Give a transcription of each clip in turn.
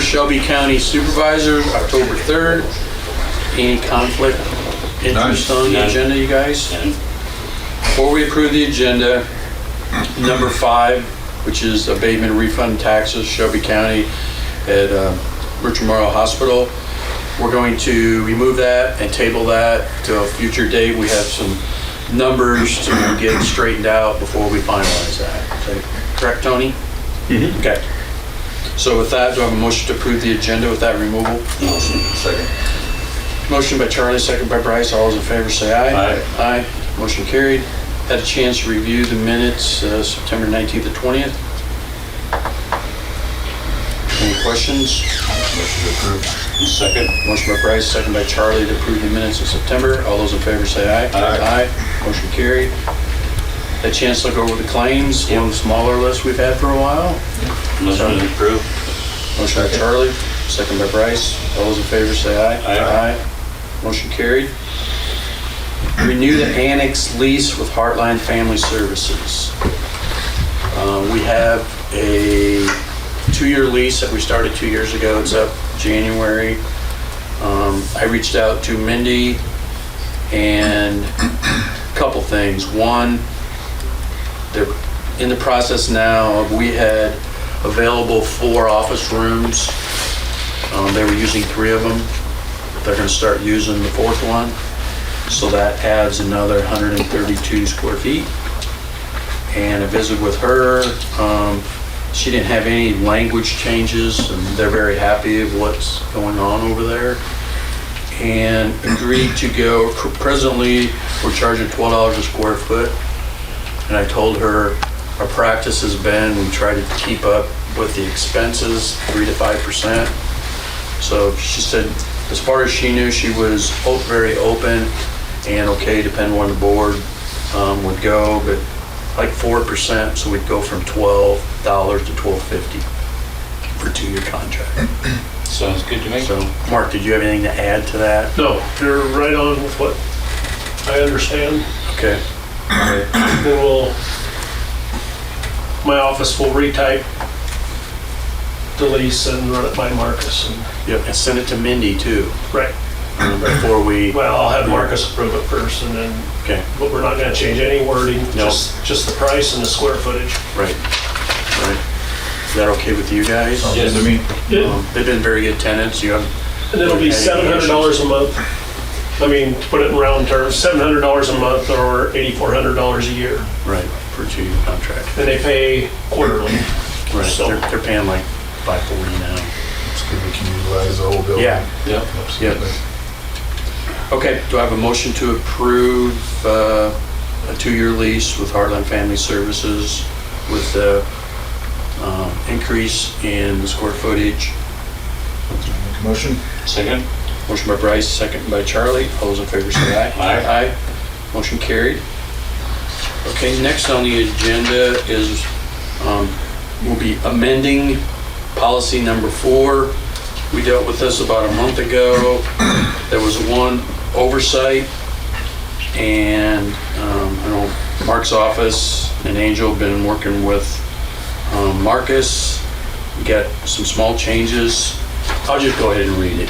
Shelby County Supervisors, October 3rd. Any conflict, interest on the agenda, you guys? Before we approve the agenda, number 5, which is abatement refund taxes, Shelby County at Richard Memorial Hospital. We're going to remove that and table that to a future date. We have some numbers to get straightened out before we finalize that. Okay. Correct, Tony? Mm-hmm. Okay. So with that, do I have a motion to approve the agenda with that removal? Second. Motion by Charlie, second by Bryce. All those in favor say aye. Aye. Aye. Motion carried. Had a chance to review the minutes, September 19th and 20th. Any questions? Motion to approve. Second. Motion by Bryce, second by Charlie to approve the minutes of September. All those in favor say aye. Aye. Aye. Motion carried. Had a chance to look over the claims, one of the smaller lists we've had for a while. Motion to approve. Motion by Charlie, second by Bryce. All those in favor say aye. Aye. Motion carried. Renew the annex lease with Harlan Family Services. We have a 2-year lease that we started 2 years ago. It's up January. I reached out to Mindy and a couple things. One, they're in the process now. We had available 4 office rooms. They were using 3 of them. They're going to start using the 4th one. So that adds another 132 square feet. And I visited with her. She didn't have any language changes, and they're very happy of what's going on over there. And agreed to go. Presently, we're charging $12 a square foot. And I told her our practice has been, we try to keep up with the expenses, 3 to 5%. So she said, as far as she knew, she was very open and okay, depending on the board would go, but like 4%, so we'd go from $12 to $12.50 for a 2-year contract. Sounds good to me. So, Mark, did you have anything to add to that? No, you're right on with what I understand. Okay. Okay. Then my office will retype the lease and run it by Marcus. Yep, and send it to Mindy too. Right. Before we. Well, I'll have Marcus approve it first, and then. Okay. But we're not going to change any wording. No. Just the price and the square footage. Right. Right. Is that okay with you guys? Yes, I mean. They've been very good tenants. You have. And it'll be $700 a month. I mean, to put it in round terms, $700 a month or $8,400 a year. Right, for a 2-year contract. And they pay quarterly. Right. So They're paying like $540 now. It's good we can utilize the whole building. Yeah. Yep. Absolutely. Okay, do I have a motion to approve a 2-year lease with Harlan Family Services with the increase in the square footage? Make a motion. Second. Motion by Bryce, second by Charlie. All those in favor say aye. Aye. Aye. Motion carried. Okay, next on the agenda is we'll be amending policy number 4. We dealt with this about a month ago. There was one oversight, and I know Mark's office and Angel have been working with Marcus. We got some small changes. I'll just go ahead and read it.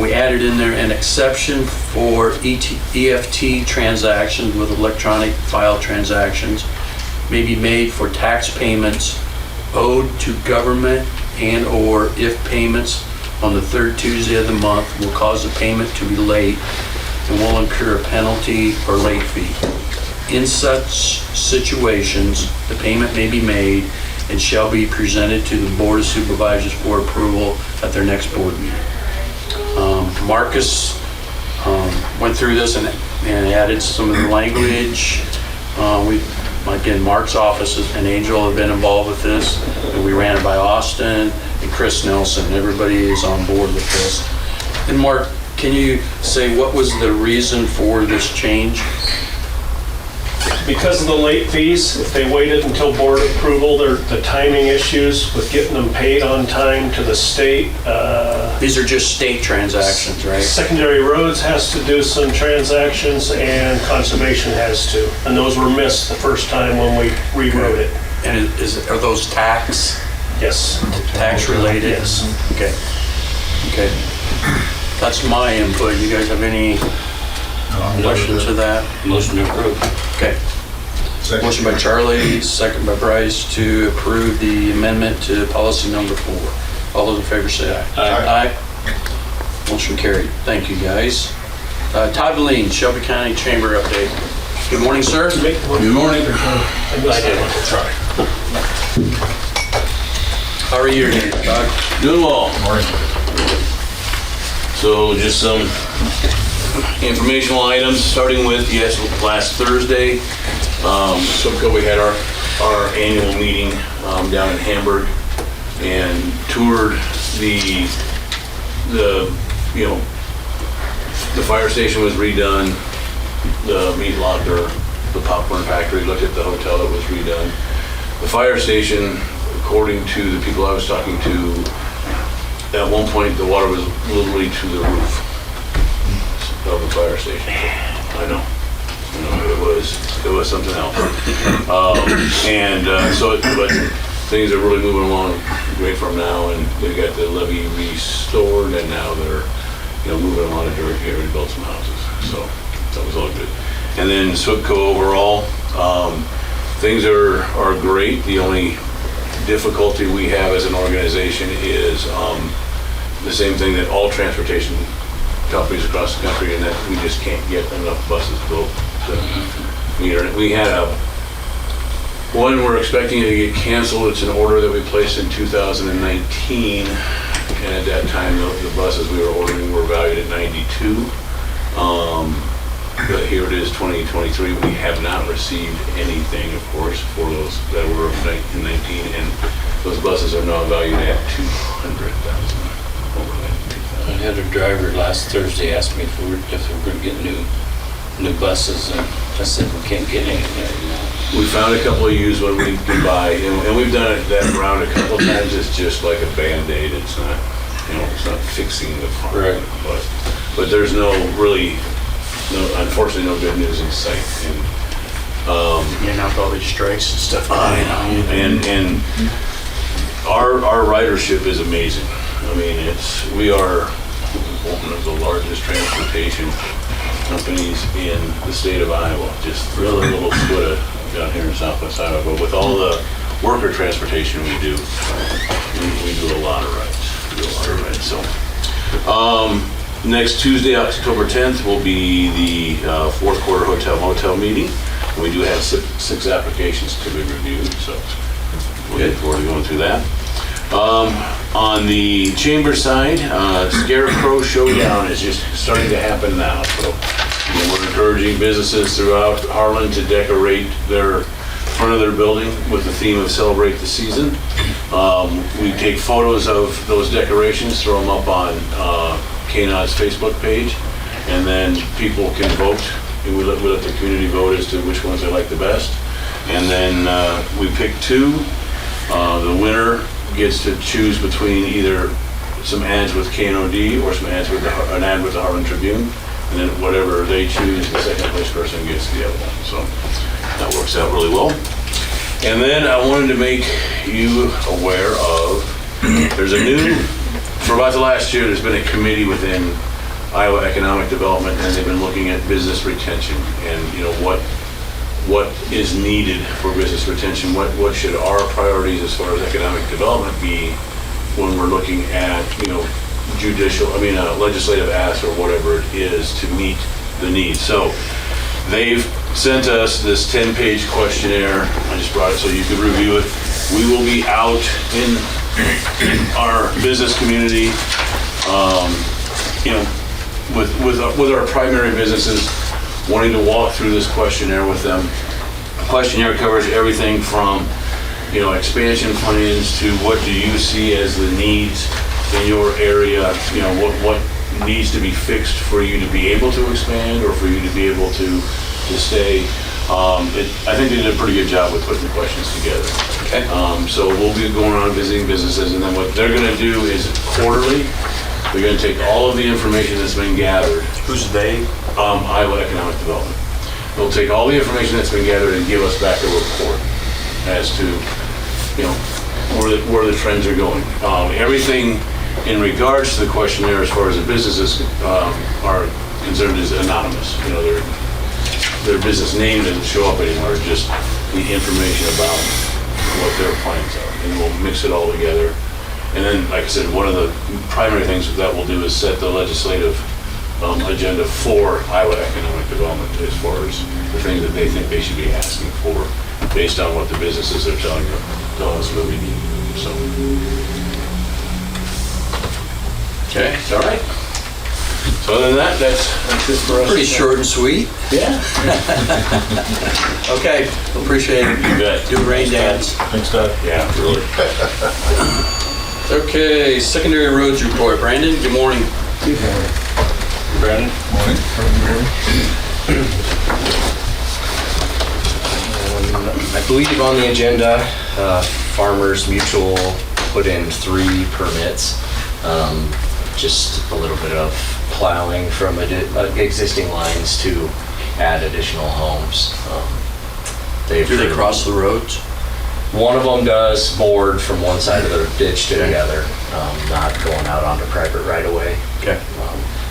We added in there an exception for EFT transactions with electronic file transactions may be made for tax payments owed to government and/or if payments on the 3rd Tuesday of the month will cause the payment to be late and will incur a penalty or late fee. In such situations, the payment may be made and shall be presented to the Board of Supervisors for approval at their next board meeting. Marcus went through this and added some of the language. Again, Mark's office and Angel have been involved with this, and we ran it by Austin and Chris Nelson. Everybody is on board with this. And Mark, can you say what was the reason for this change? Because of the late fees, if they waited until board approval, the timing issues with getting them paid on time to the state. These are just state transactions, right? Secondary roads has to do some transactions and conservation has to. And those were missed the first time when we rewrote it. And are those tax Yes. Tax related? Yes. Okay. Okay. That's my input. You guys have any questions to that? Motion to approve. Okay. Second. Motion by Charlie, second by Bryce to approve the amendment to policy number 4. All those in favor say aye. Aye. Aye. Motion carried. Thank you, guys. Todd Lean, Shelby County Chamber update. Good morning, sir. Good morning. I missed that one. Sorry. How are you today, Todd? Doing well. Morning. So just some informational items, starting with, yes, last Thursday, Supervisors, we had our annual meeting down in Hamburg and toured the fire station was redone, the meat locker, the popcorn factory, looked at the hotel that was redone. The fire station, according to the people I was talking to, at one point the water was literally to the roof of the fire station. I know. It was something else. But things are really moving along great for them now, and they got the levee restored, and now they're moving a lot of dirt here and built some houses. So that was all good. And then SWPCO overall, things are great. The only difficulty we have as an organization is the same thing that all transportation companies across the country, and that we just can't get enough buses built to meet our. We had one we're expecting to get canceled. It's an order that we placed in 2019, and at that time the buses we were ordering were valued at 92. But here it is, 2023. We have not received anything, of course, for those that were in 19, and those buses are now valued at $200,000. I had a driver last Thursday ask me if we were going to get new buses, and I said we can't get any. We found a couple of used ones we can buy, and we've done that round a couple of times. It's just like a Band-Aid. It's not, it's not fixing the problem. Right. But there's unfortunately no good news in sight. Now with all these strikes and stuff. And our ridership is amazing. I mean, we are one of the largest transportation companies in the state of Iowa. Just really little split down here in Southwest Iowa, but with all the worker transportation we do a lot of rides. So, next Tuesday, October 10th, will be the fourth quarter hotel motel meeting. We do have 6 applications to be reviewed, so we'll look forward to going through that. On the chamber side, Scarecrow Showdown is just starting to happen now. So we're encouraging businesses throughout Harlan to decorate their front of their building with the theme of Celebrate the Season. We take photos of those decorations, throw them up on KNOD's Facebook page, and then people can vote. And we let the community vote as to which ones they like the best. And then we pick 2. The winner gets to choose between either some ads with KNOD or some ads with an ad with the Harlan Tribune, and then whatever they choose, the second place person gets the other one. So that works out really well. And then I wanted to make you aware of, for about the last year, there's been a committee within Iowa Economic Development, and they've been looking at business retention and what is needed for business retention, what should our priorities as far as economic development be when we're looking at, legislative asks or whatever it is to meet the needs. So they've sent us this 10-page questionnaire. I just brought it so you could review it. We will be out in our business community, with our primary businesses, wanting to walk through this questionnaire with them. The questionnaire covers everything from, expansion plans to what do you see as the needs in your area, what needs to be fixed for you to be able to expand or for you to be able to stay. I think they did a pretty good job with putting the questions together. Okay. So we'll be going around visiting businesses, and then what they're going to do is quarterly, they're going to take all of the information that's been gathered. Who's they? Iowa Economic Development. They'll take all the information that's been gathered and give us back a report as to, where the trends are going. Everything in regards to the questionnaire, as far as the businesses are concerned, is anonymous. You know, their business name doesn't show up anymore, just the information about what their plans are, and we'll mix it all together. And then, like I said, one of the primary things that we'll do is set the legislative agenda for Iowa economic development, as far as the things that they think they should be asking for, based on what the businesses are telling us that we need. So, Okay. it's all right. So other than that, that's it for us. Pretty short and sweet. Yeah. Okay, appreciate it. You bet. Do a rain dance. Thanks, Doug. Yeah, really. Okay, secondary roads report. Brandon, good morning. Brandon? Morning. I believe on the agenda, Farmers Mutual put in 3 permits. Just a little bit of plowing from existing lines to add additional homes. Do they cross the roads? One of them does board from one side of the ditch to the other, not going out onto private right away. Okay.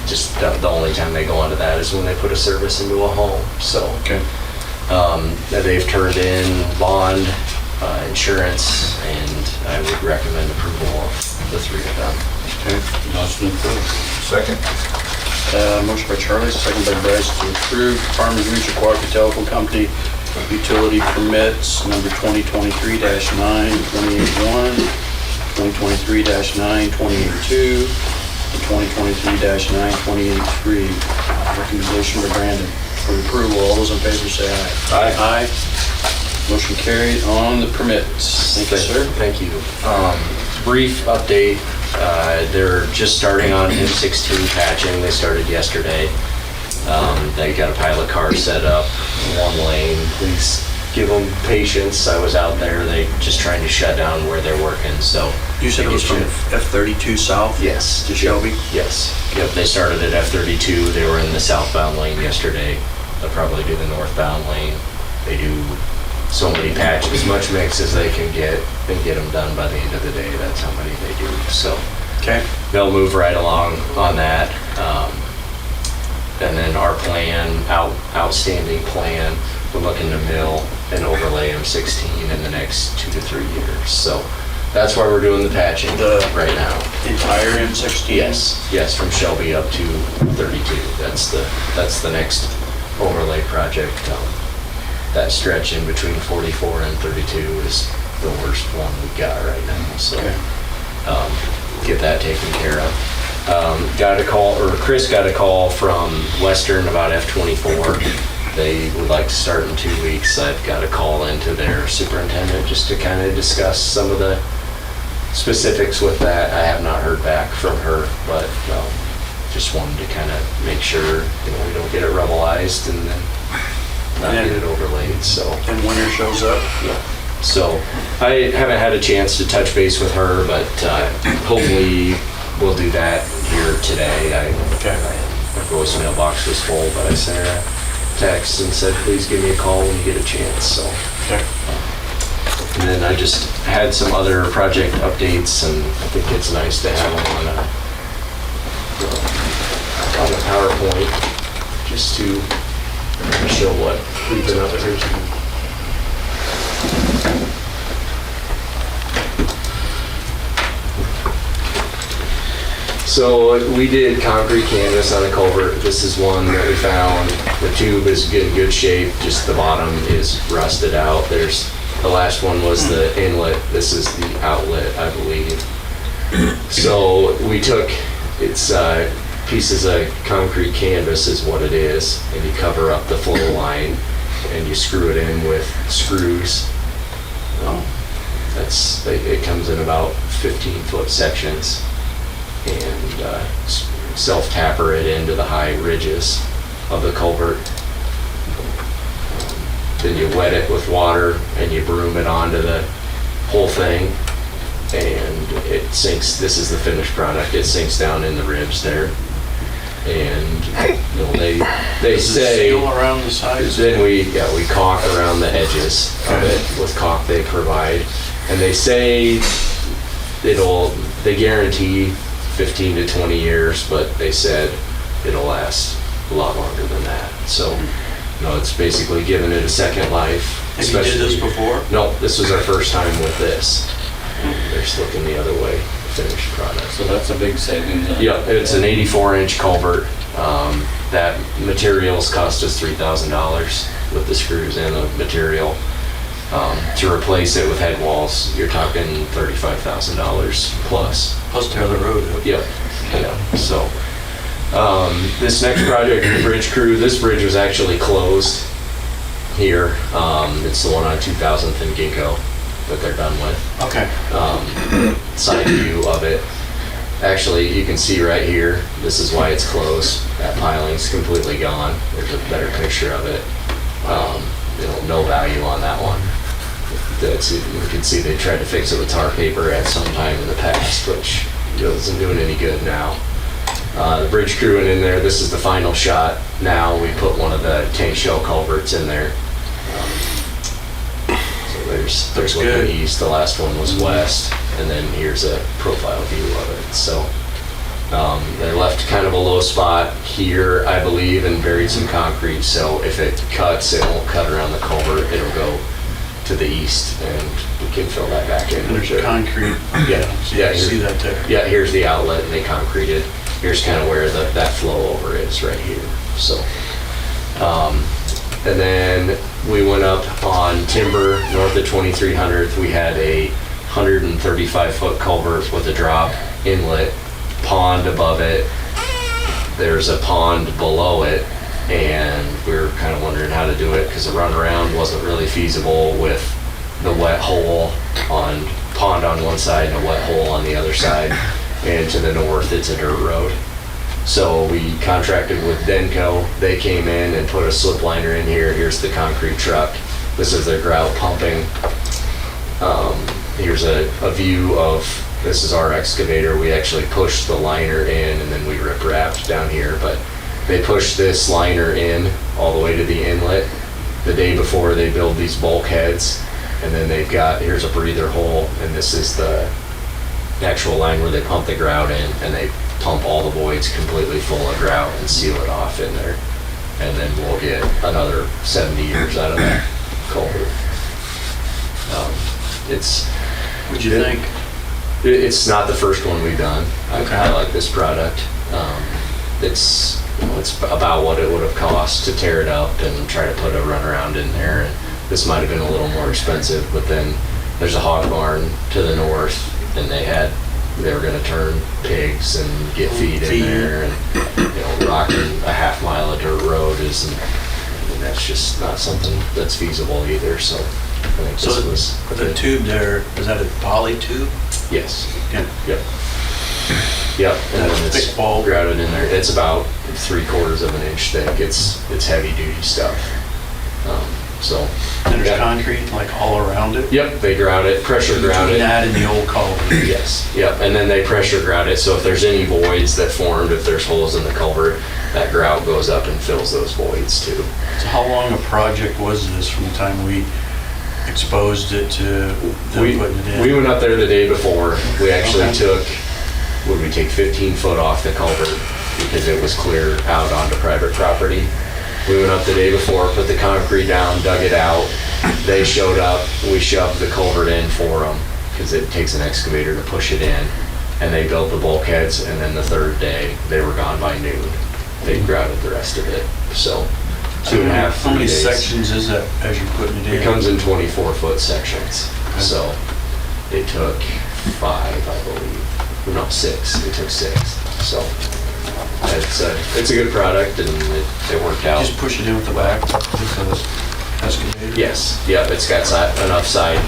Just the only time they go onto that is when they put a service into a home, so. Okay. They've turned in bond, insurance, and I would recommend approval of the 3 of them. Okay. Motion approved. Second. Motion by Charlie, second by Bryce to approve Farmers Mutual Cooperative Telephone Company utility permits number 2023-9-281, 2023-9-282, and 2023-9-283. Recommendation by Brandon for approval. All those in favor say aye. Aye. Aye. Motion carried on the permits. Thank you, sir. Thank you. Brief update, they're just starting on M16 patching. They started yesterday. They got a pilot car set up, 1 lane. Please give them patience. I was out there. They just trying to shut down where they're working, so. You said it was from F-32 south? Yes. To Shelby? Yes. Yep, they started at F-32. They were in the southbound lane yesterday. They'll probably do the northbound lane. They do so many patches, as much mix as they can get, and get them done by the end of the day. That's how many they do, so. Okay. They'll move right along on that. And then our plan, outstanding plan, we're looking to mill and overlay M16 in the next 2 to 3 years. So that's why we're doing the patching right now. Entire M16? Yes, from Shelby up to 32. That's the next overlay project. That stretch in between 44 and 32 is the worst one we've got right now. So get that taken care of. Chris got a call from Western about F-24. They would like to start in 2 weeks. I've got a call into their superintendent just to kind of discuss some of the specifics with that. I have not heard back from her, but just wanted to kind of make sure we don't get it rebelized and then not get it overlaid. So. And winter shows up? Yeah. So I haven't had a chance to touch base with her, but hopefully we'll do that here today. My voicemail box was full, but I sent her a text and said, please give me a call when you get a chance. So. Okay. And then I just had some other project updates, and I think it's nice to have them on a PowerPoint just to show what we've been up to. So we did concrete canvas on a culvert. This is one that we found. The tube is in good shape, just the bottom is rusted out. The last one was the inlet. This is the outlet, I believe. So we took, it's pieces of concrete canvas is what it is, and you cover up the flow line and you screw it in with screws. It comes in about 15-foot sections, and self-tapper it into the high ridges of the culvert. Then you wet it with water and you broom it onto the whole thing, and it sinks. This is the finished product. It sinks down in the ribs there, and they say Seal around the sides? then we caulk around the edges of it with caulk they provide, And they say they guarantee 15 to 20 years, but they said it'll last a lot longer than that. So, it's basically giving it a second life. Have you did this before? No, this was our first time with this. They're just looking the other way, the finished product. So that's a big savings. Yeah, it's an 84-inch culvert. That materials cost us $3,000 with the screws and the material. To replace it with head walls, you're talking $35,000 plus. Plus tear the road up. Yep. Yeah. So, this next project, the bridge crew, this bridge was actually closed here. It's the one on 2000th and Ginkgo that they're done with. Okay. Side view of it. Actually, you can see right here, this is why it's closed. That piling's completely gone. There's a better picture of it. No value on that one. You can see they tried to fix it with tar paper at some time in the past, which isn't doing any good now. The bridge crew went in there. This is the final shot. Now we put one of the tank shell culverts in there. So there's looking east. The last one was west, and then here's a profile view of it. So they left kind of a low spot here, I believe, and buried some concrete. So if it cuts, it won't cut around the culvert. It'll go to the east, and we can fill that back in. And there's concrete. Yeah, So you can see that there. Yeah, here's the outlet, and they concreted. Here's kind of where that flow over is right here. So, and then we went up on timber north of 2300th. We had a 135-foot culvert with a drop inlet, pond above it. There's a pond below it, and we were kind of wondering how to do it because the runaround wasn't really feasible with the wet hole on pond on one side and a wet hole on the other side. And to the north, it's a dirt road. So we contracted with Denko. They came in and put a slip liner in here. Here's the concrete truck. This is their grout pumping. Here's a view of, this is our excavator. We actually pushed the liner in, and then we rip-wrapped down here. But they pushed this liner in all the way to the inlet the day before they build these bulkheads. And then they've got, here's a breather hole, and this is the actual line where they pump the grout in, and they pump all the voids completely full of grout and seal it off in there. And then we'll get another 70 years out of that culvert. What'd you think? It's not the first one we've done. Okay. I like this product. It's about what it would have cost to tear it up and try to put a runaround in there. And this might have been a little more expensive, but then there's a hog barn to the north, and they were gonna turn pigs and get feed in there, and rocking a half mile of dirt road that's just not something that's feasible either. So I think So this was the tube there, is that a poly tube? yes. Yeah. Yep. Yep. And That's then it's thick wall. grouted in there. It's about 3/4 of an inch thick. It's heavy duty stuff. So. And there's yeah. concrete like all around it? Yep, they grout it, pressure grout Between it. that and the old culvert? Yes, yep, and then they pressure grout it, so if there's any voids that formed, if there's holes in the culvert, that grout goes up and fills those voids too. So how long a project was this from the time we exposed it to them putting it in? We went up there the day before. We actually Okay. would we take 15 foot off the culvert because it was clear out onto private property. We went up the day before, put the concrete down, dug it out. They showed up, we shoved the culvert in for them because it takes an excavator to push it in. And they built the bulkheads, and then the third day, they were gone by noon. They grouted the rest of it, so 2.5, How many 3 days. sections is that as you're putting it in? It comes in 24-foot sections, so it took 5, I believe. No, 6. It took 6. So it's a good product, and it worked out. Just push it in with the back, with the excavator? Yes, yep, it's got enough side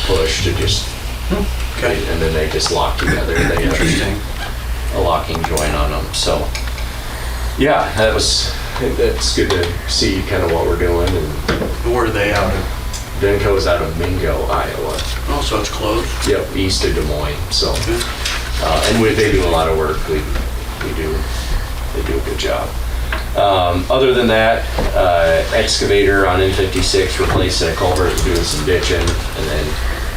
push to just, Okay. and then they just lock together. They have Interesting. a locking joint on them, so. Yeah, that's good to see kind of what we're doing, and Where are they out of? Denko's out of Mingo, Iowa. Oh, so it's closed? Yep, east of Des Moines, so. Good. And they do a lot of work. They do a good job. Other than that, excavator on N56 replacing a culvert, doing some ditching, and then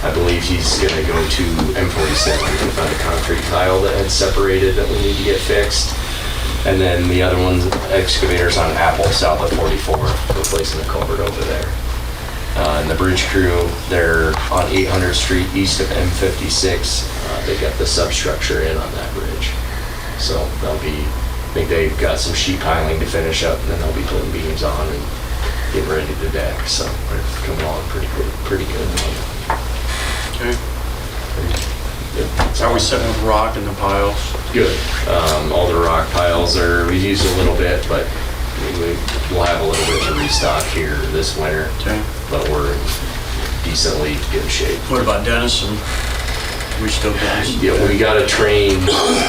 I believe he's gonna go to M47 and find a concrete tile that had separated that we need to get fixed. And then the other one's excavators on Apple south of 44, replacing a culvert over there. And the bridge crew, they're on 800th Street east of M56. They got the substructure in on that bridge. So they'll be, I think they've got some sheet piling to finish up, and then they'll be putting beams on and getting ready to deck. So they're coming along pretty good. Okay. How are we setting up rock in the piles? Good. All the rock piles we used a little bit, but we'll have a little bit to restock here this winter. Okay. But we're in decently good shape. What about Denison? We still Denison? Yeah, we got a train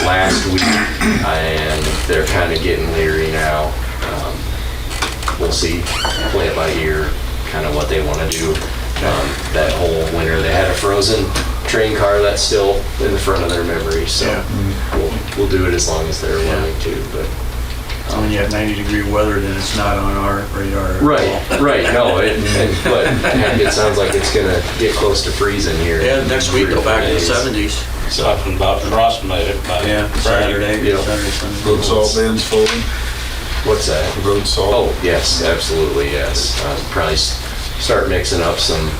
last week, and they're kind of getting leery now. We'll see, play it by ear, kind of what they want to do. That whole winter, they had a frozen train car that's still in the front of their memory, so Yeah. we'll do it as long as they're willing to. But When you have 90-degree weather, then it's not on our radar at all. right, no, but it sounds like it's gonna get close to freezing here. Yeah, next week, go back to the days. 70s. Talking about frost by Yeah, Saturday, Yeah. Saturday, Sunday. Road salt bins folding, What's that? road salt. Oh, yes, absolutely, yes. Probably start mixing up some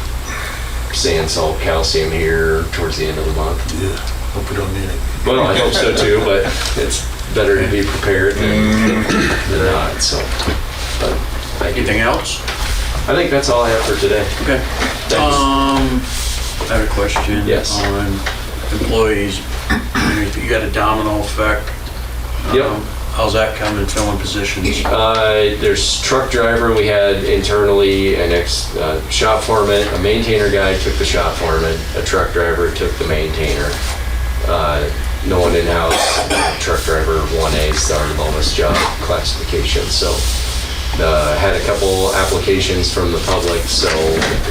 sand, salt, calcium here towards the end of the month. Yeah, hope we don't need it. Well, I hope so too, but it's better to be prepared than not, so. But thank you. Anything else? I think that's all I have for today. Okay. I have a question. Yes. On employees. You got a domino effect. Yep. How's that coming, filling positions? There's truck driver we had internally, an shop foreman, a maintainer guy took the shop foreman, a truck driver took the maintainer. No one in-house, truck driver 1A is our lowest job classification, so had a couple applications from the public, so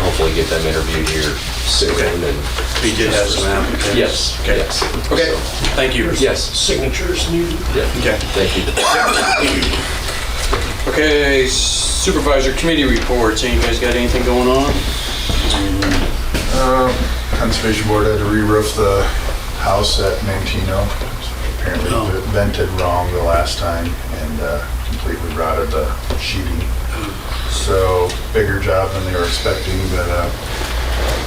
hopefully get them interviewed here soon. Okay. And We did have some applicants. yes, Okay. yes. Okay, So, thank you. yes, Signatures needed. yeah, Okay. thank you. Okay, supervisor committee reports. You guys got anything going on? Conservation Board had to re-roof the house at Mantino. Apparently Oh. vented wrong the last time and completely rotted the sheeting. So bigger job than they were expecting, but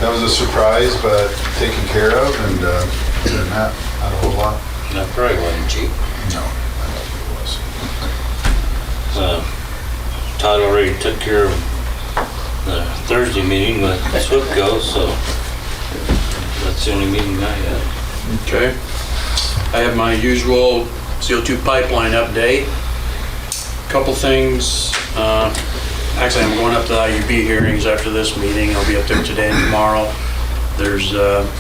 that was a surprise, but taken care of, and other than that, not a whole lot. That probably wasn't cheap. No, I don't think it was. Todd already took care of the Thursday meeting with SWIPCO, so that's the only meeting I had. Okay. I have my usual CO2 pipeline update. Couple things. Actually, I'm going up to the IUB hearings after this meeting. I'll be up there today and tomorrow. There's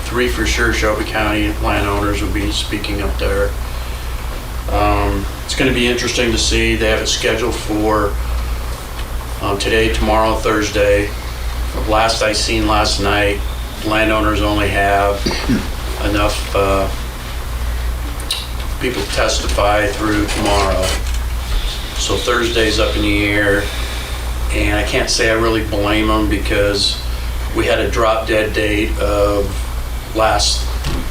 3 for sure Shelby County landowners will be speaking up there. It's going to be interesting to see. They have it scheduled for today, tomorrow, Thursday. Last I seen last night, landowners only have enough people testify through tomorrow. So Thursday's up in the air, and I can't say I really blame them because we had a drop dead date of last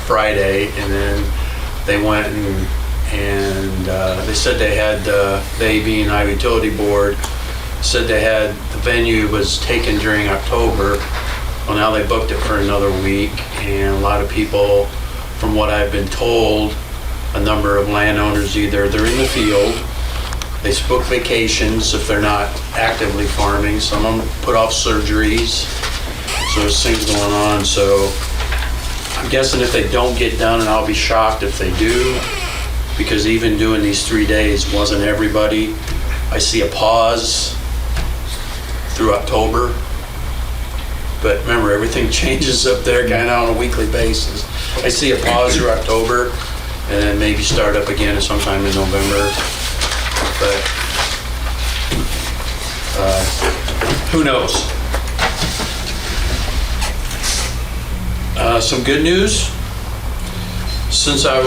Friday, and then they went and they said they had, they being Iowa Utility Board, said they had, the venue was taken during October. Well, now they booked it for another week, and a lot of people, from what I've been told, a number of landowners, either they're in the field, they book vacations if they're not actively farming, some of them put off surgeries, so there's things going on. So I'm guessing if they don't get done, and I'll be shocked if they do, because even doing these 3 days wasn't everybody. I see a pause through October, but remember, everything changes up there kind of on a weekly basis. I see a pause through October, and then maybe start up again sometime in November. But who knows? Some good news. Since I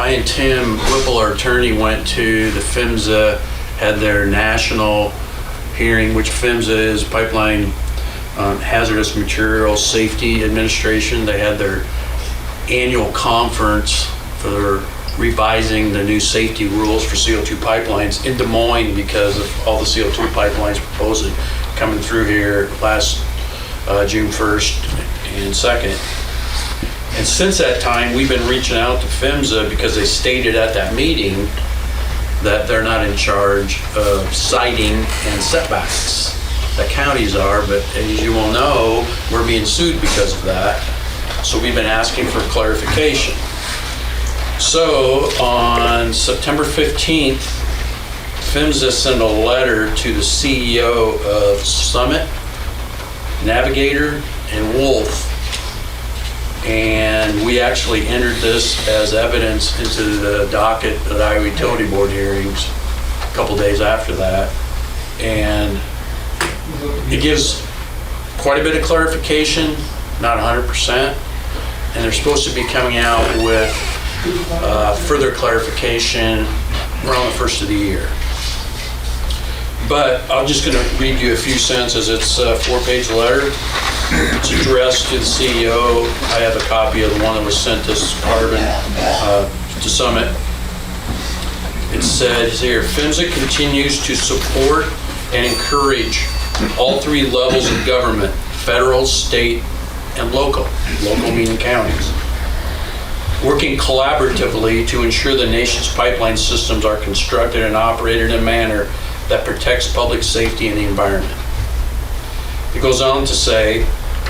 and Tim Whipple, our attorney, went to the PHMSA, had their national hearing, which PHMSA is Pipeline Hazardous Materials Safety Administration. They had their annual conference for revising the new safety rules for CO2 pipelines in Des Moines because of all the CO2 pipelines proposed coming through here last June 1st and 2nd. And since that time, we've been reaching out to PHMSA because they stated at that meeting that they're not in charge of siting and setbacks. The counties are, but as you all know, we're being sued because of that. So we've been asking for clarification. So on September 15th, PHMSA sent a letter to the CEO of Summit, Navigator, and Wolf. And we actually entered this as evidence into the docket of the Iowa Utility Board hearings a couple days after that. And it gives quite a bit of clarification, not 100%. And they're supposed to be coming out with further clarification around the first of the year. But I'm just going to read you a few sentences. It's a 4-page letter. It's addressed to the CEO. I have a copy of the one that was sent to Carbon, to Summit. It says here, PHMSA continues to support and encourage all 3 levels of government, federal, state, and local. Local meaning counties. Working collaboratively to ensure the nation's pipeline systems are constructed and operated in a manner that protects public safety and the environment. It goes on to say,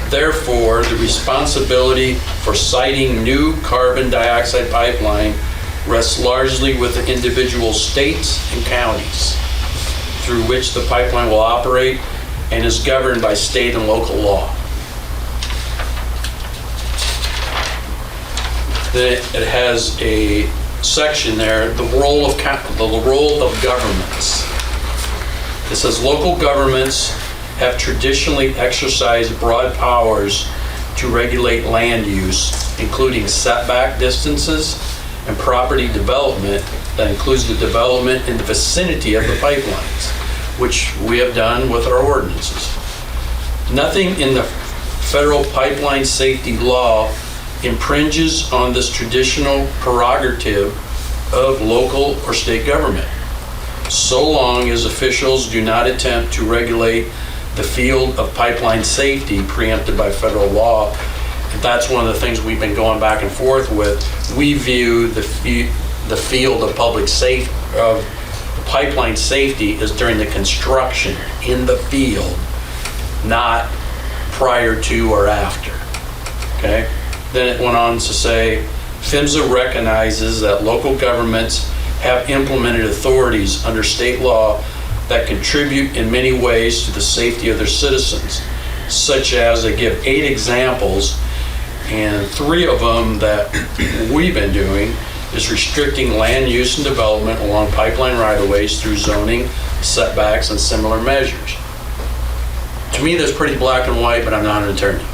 therefore, the responsibility for siting new carbon dioxide pipeline rests largely with the individual states and counties through which the pipeline will operate and is governed by state and local law. Then it has a section there, the role of governments. It says local governments have traditionally exercised broad powers to regulate land use, including setback distances and property development that includes the development in the vicinity of the pipelines, which we have done with our ordinances. Nothing in the federal pipeline safety law impinges on this traditional prerogative of local or state government, so long as officials do not attempt to regulate the field of pipeline safety preempted by federal law. And that's one of the things we've been going back and forth with. We view the field of public safety, of pipeline safety, as during the construction in the field, not prior to or after. Okay? Then it went on to say, PHMSA recognizes that local governments have implemented authorities under state law that contribute in many ways to the safety of their citizens, such as they give 8 examples, and 3 of them that we've been doing is restricting land use and development along pipeline right-of-ways through zoning, setbacks, and similar measures. To me, that's pretty black and white, but I'm not an attorney.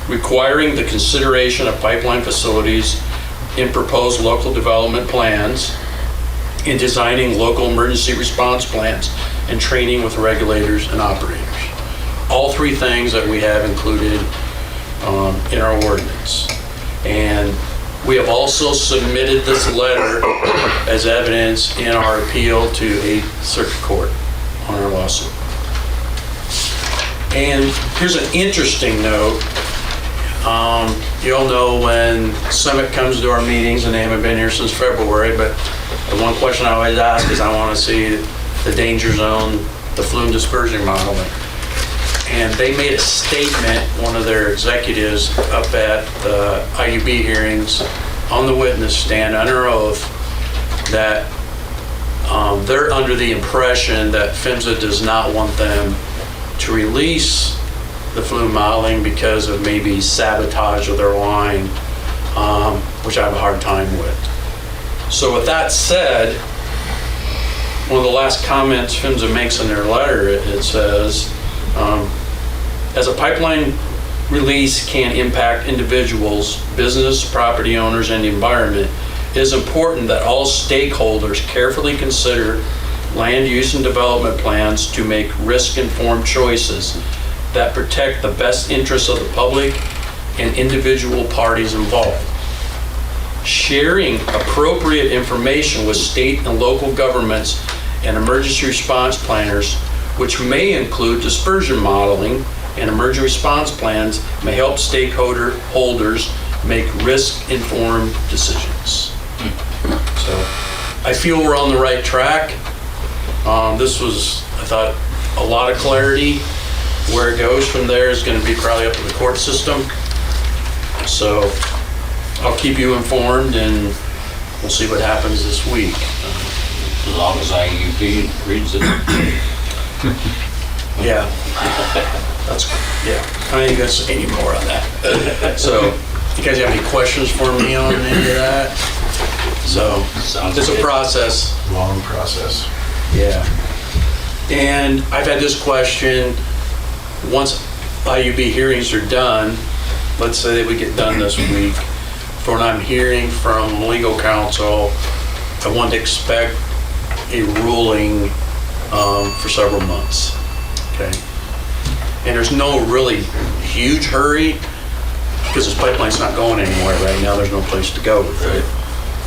Requiring the consideration of pipeline facilities in proposed local development plans, in designing local emergency response plans, and training with regulators and operators. All 3 things that we have included in our ordinance. And we have also submitted this letter as evidence in our appeal to a circuit court on our lawsuit. And here's an interesting note. You all know when Summit comes to our meetings, and they haven't been here since February, but the one question I always ask is I want to see the danger zone, the flume dispersion model. And they made a statement, one of their executives up at the IUB hearings on the witness stand under oath, that they're under the impression that PHMSA does not want them to release the flume modeling because of maybe sabotage of their line, which I have a hard time with. So with that said, one of the last comments PHMSA makes in their letter, it says, as a pipeline release can impact individuals, business, property owners, and the environment, it is important that all stakeholders carefully consider land use and development plans to make risk-informed choices that protect the best interests of the public and individual parties involved. Sharing appropriate information with state and local governments and emergency response planners, which may include dispersion modeling and emergency response plans, may help stakeholders make risk-informed decisions. So I feel we're on the right track. This was, I thought, a lot of clarity. Where it goes from there is going to be probably up to the court system. So I'll keep you informed, and we'll see what happens this week. As long as IUB reads it. Yeah. That's, yeah. I think that's any more on that. So, you guys have any questions for me on any of that? So, Sounds it's a good. process. Long process. Yeah. And I've had this question, once IUB hearings are done, let's say that we get done this week, from what I'm hearing from legal counsel, I want to expect a ruling for several months, okay? And there's no really huge hurry, because this pipeline's not going anywhere right now. There's no place to go with it.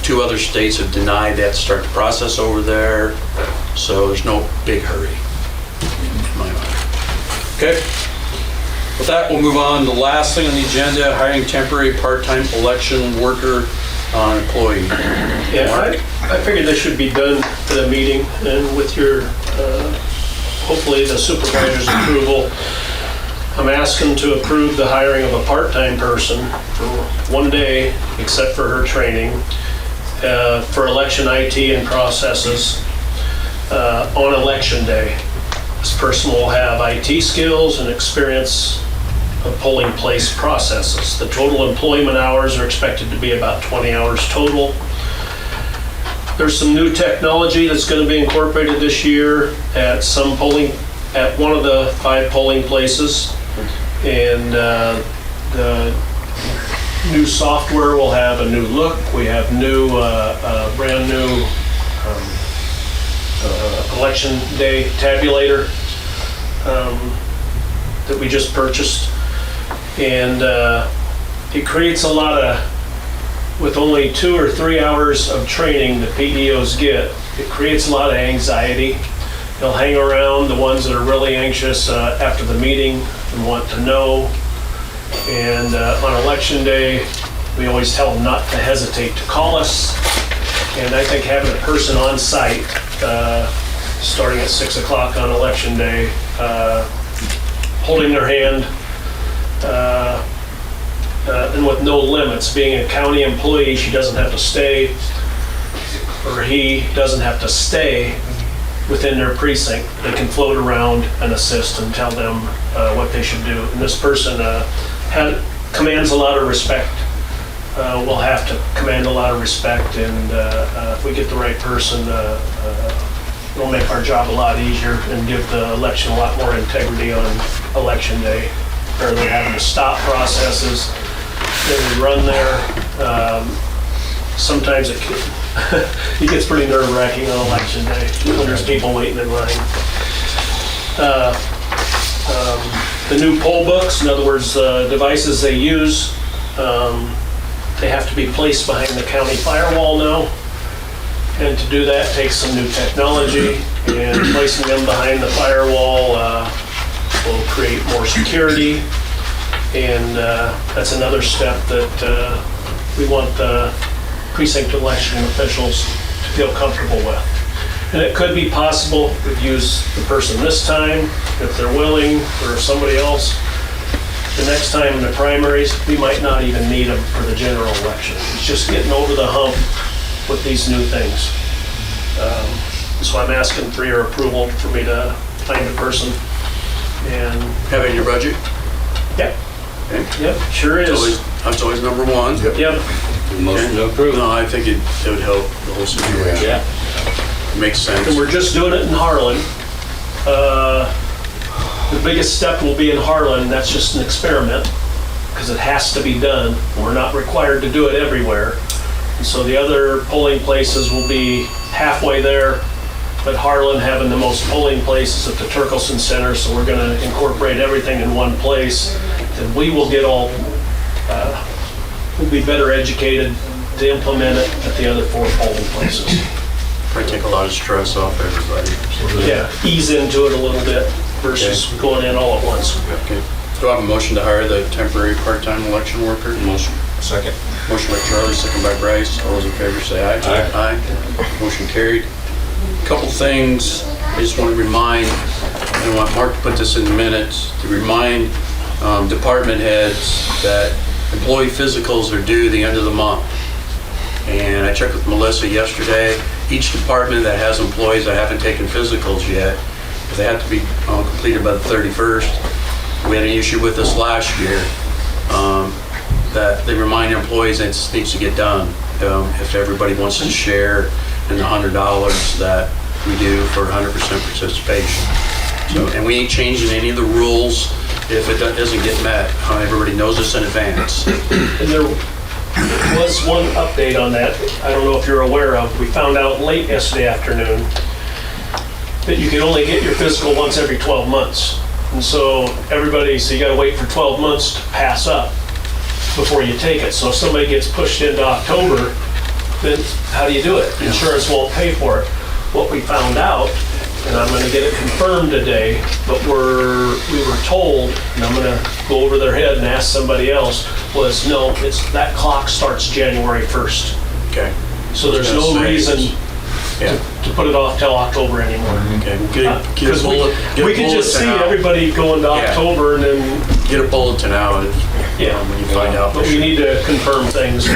2 other states have denied that to start the process over there, so there's no big hurry in my mind. Okay? With that, we'll move on. The last thing on the agenda, hiring temporary part-time election worker employee. Yeah, I figured this should be done at a meeting, and with your, hopefully the supervisor's approval, I'm asking to approve the hiring of a part-time person for 1 day, except for her training, for election IT and processes on election day. This person will have IT skills and experience of polling place processes. The total employment hours are expected to be about 20 hours total. There's some new technology that's going to be incorporated this year at one of the 5 polling places. And the new software will have a new look. We have brand new election day tabulator that we just purchased. And it creates a lot of, with only 2 or 3 hours of training that PEOs get, it creates a lot of anxiety. They'll hang around, the ones that are really anxious after the meeting and want to know. And on election day, we always tell them not to hesitate to call us. And I think having a person on site, starting at 6 o'clock on election day, holding their hand, and with no limits, being a county employee, she doesn't have to stay, or he doesn't have to stay within their precinct. They can float around and assist and tell them what they should do. And this person commands a lot of respect. We'll have to command a lot of respect, and if we get the right person, it'll make our job a lot easier and give the election a lot more integrity on election day, rather than having to stop processes that we run there. Sometimes it gets pretty nerve-wracking on election day when there's people waiting in line. The new poll books, in other words, devices they use, they have to be placed behind the county firewall now. And to do that takes some new technology, and placing them behind the firewall will create more security. And that's another step that we want the precinct election officials to feel comfortable with. And it could be possible to use the person this time, if they're willing, or somebody else. The next time in the primaries, we might not even need them for the general election. It's just getting over the hump with these new things. So I'm asking for your approval for me to find a person. And Have it in your budget? yep, Okay. yep, sure is. That's always number one. Yep. Motion to approve. No, I think it would help the whole situation. Yeah. Makes sense. And we're just doing it in Harlan. The biggest step will be in Harlan. That's just an experiment, because it has to be done. We're not required to do it everywhere. And so the other polling places will be halfway there, but Harlan having the most polling places at the Turkelson Center, so we're gonna incorporate everything in one place, then we will get all, we'll be better educated to implement it at the other 4 polling places. Probably take a lot of stress off everybody. Yeah, ease into it a little bit versus going in all at once. Okay. Do I have a motion to hire the temporary part-time election worker? Motion. Second. Motion by Charlie, second by Bryce. All those in favor say aye. Aye. Aye. Motion carried. Couple things I just want to remind, and I want Mark to put this in the minutes, to remind department heads that employee physicals are due the end of the month. And I checked with Melissa yesterday. Each department that has employees that haven't taken physicals yet, if they have to be completed by the 31st, we had an issue with this last year, that they remind employees that it needs to get done. If everybody wants to share in the $100 that we do for 100% participation. So, and we ain't changing any of the rules if it doesn't get met. Everybody knows this in advance. And there was one update on that, I don't know if you're aware of. We found out late yesterday afternoon that you can only get your physical once every 12 months. And so so you gotta wait for 12 months to pass up before you take it. So if somebody gets pushed into October, then how do you do it? Insurance won't pay for it. What we found out, and I'm gonna get it confirmed today, but we were told, and I'm gonna go over their head and ask somebody else, was no, that clock starts January 1st. Okay. So there's no reason to put it off till October anymore. Okay. Because we can just see everybody going to October and then, Get a bulletin out when you find out. but we need to confirm things.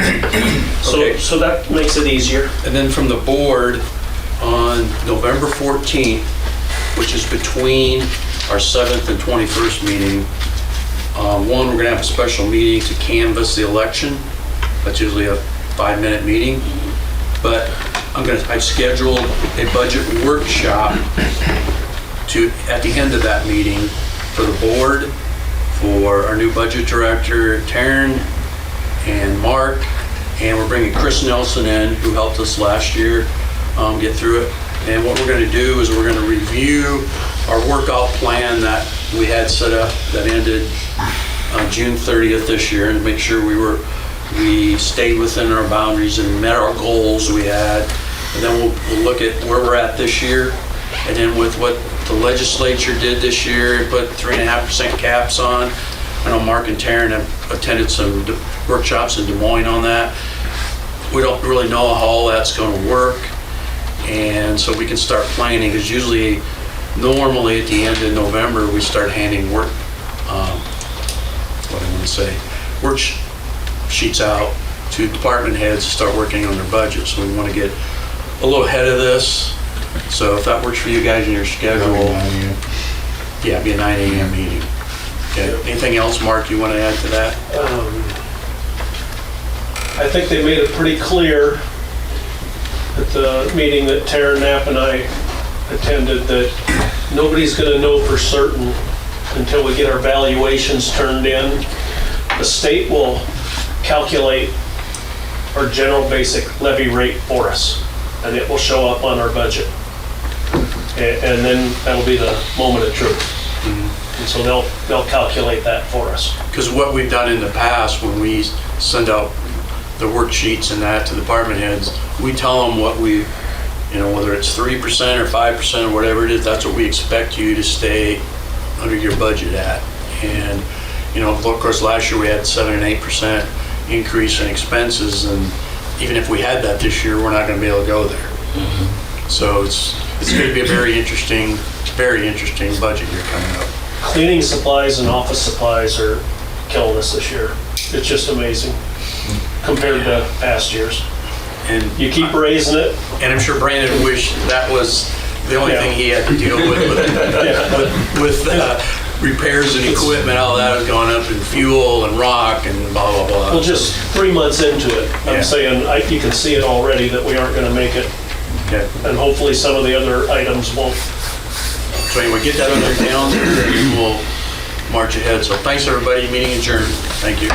Okay. So that makes it easier. And then from the board, on November 14th, which is between our 7th and 21st meeting, one, we're gonna have a special meeting to canvass the election. That's usually a 5-minute meeting. But I've scheduled a budget workshop at the end of that meeting for the board, for our new budget director, Taryn and Mark, and we're bringing Chris Nelson in, who helped us last year get through it. And what we're gonna do is we're gonna review our workout plan that we had set up that ended on June 30th this year, and make sure we stayed within our boundaries and met our goals we had. And then we'll look at where we're at this year, and then with what the legislature did this year and put 3.5% caps on. I know Mark and Taryn have attended some workshops in Des Moines on that. We don't really know how all that's going to work, and so we can start planning, because normally at the end of November, we start handing worksheets out to department heads to start working on their budget. So we want to get a little ahead of this. So if that works for you guys in your schedule, it'd be a 9 a.m. meeting. Okay. Anything else, Mark, you want to add to that? I think they made it pretty clear at the meeting that Taryn Knapp and I attended that nobody's going to know for certain until we get our valuations turned in. The state will calculate our general basic levy rate for us, and it will show up on our budget. And then that'll be the moment of truth. And so they'll calculate that for us. Because what we've done in the past, when we send out the worksheets and that to department heads, we tell them what whether it's 3% or 5% or whatever it is, that's what we expect you to stay under your budget at. And, of course, last year we had 7 and 8% increase in expenses, and even if we had that this year, we're not going to be able to go there. So it's going to be a very interesting budget year coming up. Cleaning supplies and office supplies are killing us this year. It's just amazing compared to past years. And you keep raising it. And I'm sure Brandon wished that was the only thing he had to deal with repairs and equipment, all that was going up, and fuel and rock and blah, blah, blah. Well, just 3 months into it, I'm saying you can see it already that we aren't going to make it. Okay. And hopefully some of the other items won't. So anyway, get that on their calendar and we'll march ahead. So thanks, everybody. Meeting adjourned. Thank you.